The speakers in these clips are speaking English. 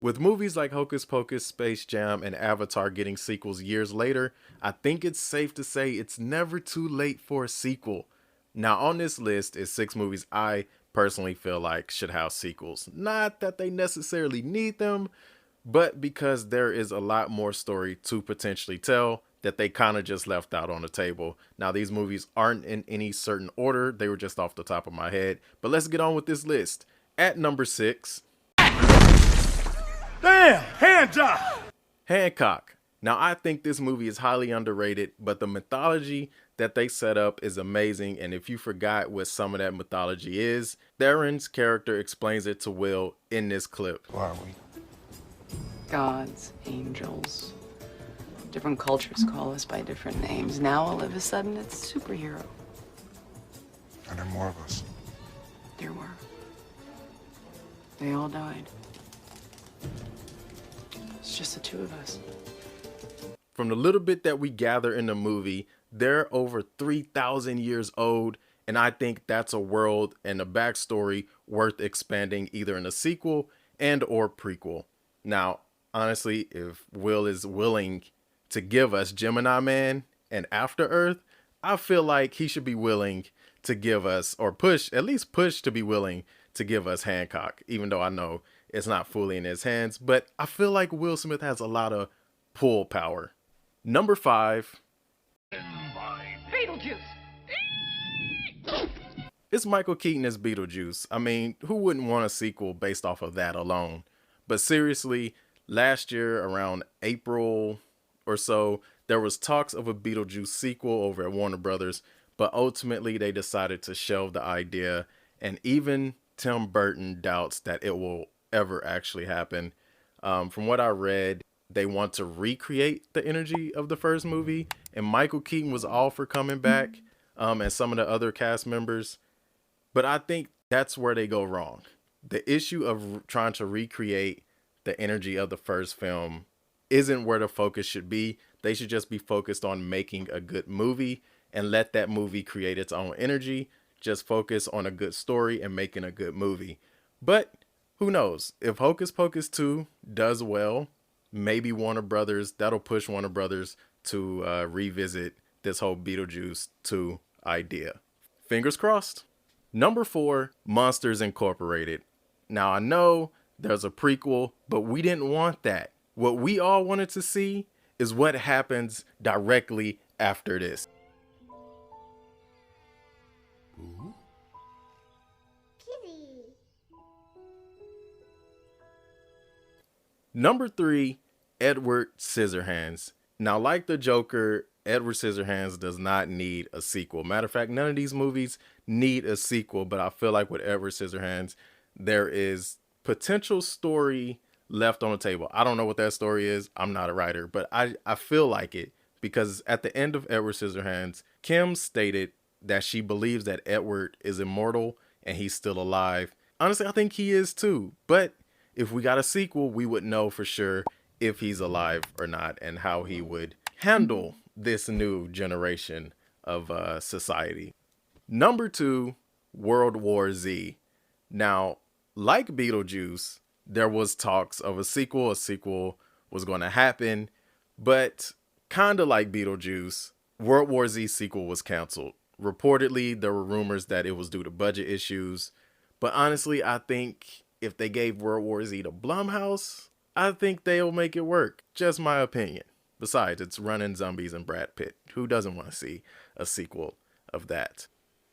With movies like Hocus Pocus, Space Jam, and Avatar getting sequels years later, I think it's safe to say it's never too late for a sequel. Now, on this list is six movies I personally feel like should have sequels. Not that they necessarily need them, but because there is a lot more story to potentially tell that they kind of just left out on the table. Now, these movies aren't in any certain order, they were just off the top of my head. But let's get on with this list. At number six, Damn! Hands up! Hancock. Now, I think this movie is highly underrated, but the mythology that they set up is amazing. And if you forgot what some of that mythology is, Theron's character explains it to Will in this clip. Who are we? Gods, angels. Different cultures call us by different names. Now all of a sudden it's superhero. Are there more of us? There were. They all died. It's just the two of us. From the little bit that we gather in the movie, they're over 3,000 years old, and I think that's a world and a backstory worth expanding either in a sequel and or prequel. Now, honestly, if Will is willing to give us Gemini Man and After Earth, I feel like he should be willing to give us, or at least push to be willing to give us Hancock, even though I know it's not fully in his hands, but I feel like Will Smith has a lot of pull power. Number five, Beetlejuice! it's Michael Keaton as Beetlejuice. I mean, who wouldn't want a sequel based off of that alone? But seriously, last year around April or so, there was talks of a Beetlejuice sequel over at Warner Brothers, but ultimately they decided to shelve the idea, and even Tim Burton doubts that it will ever actually happen. From what I read, they want to recreate the energy of the first movie, and Michael Keaton was all for coming back, and some of the other cast members. But I think that's where they go wrong. The issue of trying to recreate the energy of the first film isn't where the focus should be. They should just be focused on making a good movie and let that movie create its own energy. Just focus on a good story and making a good movie. But who knows? If Hocus Pocus 2 does well, maybe that'll push Warner Brothers to revisit this whole Beetlejuice 2 idea. Fingers crossed. Number four, Monsters Incorporated. Now, I know there's a prequel, but we didn't want that. What we all wanted to see is what happens directly after this. Number three, Edward Scissorhands. Now, like the Joker, Edward Scissorhands does not need a sequel. Matter of fact, none of these movies need a sequel, but I feel like with Edward Scissorhands, there is potential story left on the table. I don't know what that story is. I'm not a writer, but I feel like it, because at the end of Edward Scissorhands, Kim stated that she believes that Edward is immortal and he's still alive. Honestly, I think he is too, but if we got a sequel, we would know for sure if he's alive or not and how he would handle this new generation of society. Number two, World War Z. Now, like Beetlejuice, there was talks of a sequel. A sequel was going to happen, but kind of like Beetlejuice, World War Z sequel was canceled. Reportedly, there were rumors that it was due to budget issues, but honestly, I think if they gave World War Z to Blumhouse, I think they'll make it work. Just my opinion. Besides, it's running zombies and Brad Pitt. Who doesn't want to see a sequel of that?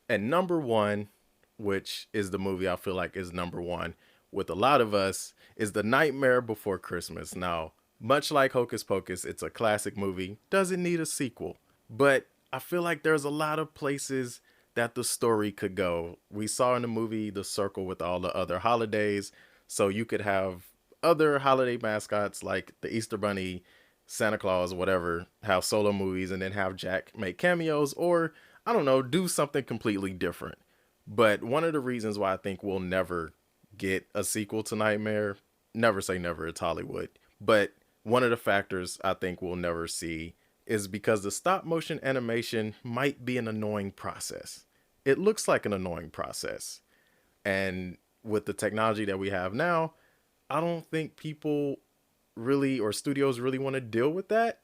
And number one, which is the movie I feel like is number one with a lot of us, is The Nightmare Before Christmas. Now, much like Hocus Pocus, it's a classic movie. Doesn't need a sequel. But I feel like there's a lot of places that the story could go. We saw in the movie The Circle with all the other holidays. So you could have other holiday mascots like the Easter Bunny, Santa Claus, whatever, have solo movies and then have Jack make cameos, or I don't know, do something completely different. But one of the reasons why I think we'll never get a sequel to Nightmare, never say never, it's Hollywood, but one of the factors I think we'll never see is because the stop motion animation might be an annoying process. It looks like an annoying process. And with the technology that we have now, I don't think people really or studios really want to deal with that.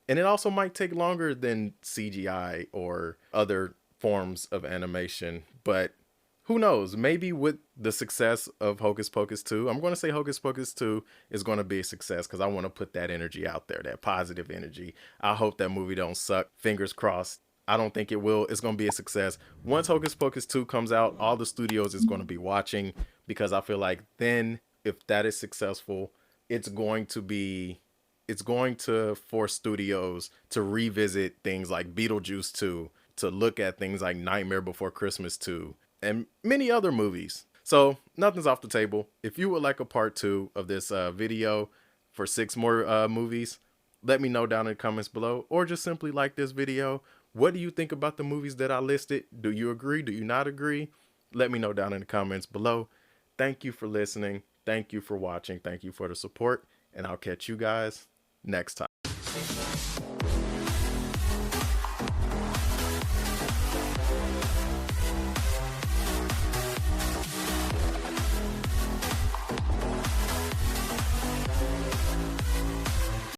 And it also might take longer than CGI or other forms of animation, but who knows? Maybe with the success of Hocus Pocus 2, I'm going to say Hocus Pocus 2 is going to be a success because I want to put that energy out there, that positive energy. I hope that movie don't suck. Fingers crossed. I don't think it will. It's going to be a success. Once Hocus Pocus 2 comes out, all the studios is going to be watching because I feel like then if that is successful, it's going to be it's going to force studios to revisit things like Beetlejuice 2, to look at things like Nightmare Before Christmas 2, and many other movies. So nothing's off the table. If you would like a part 2 of this video for 6 more movies, let me know down in the comments below, or just simply like this video. What do you think about the movies that I listed? Do you agree? Do you not agree? Let me know down in the comments below. Thank you for listening. Thank you for watching. Thank you for the support. And I'll catch you guys next time.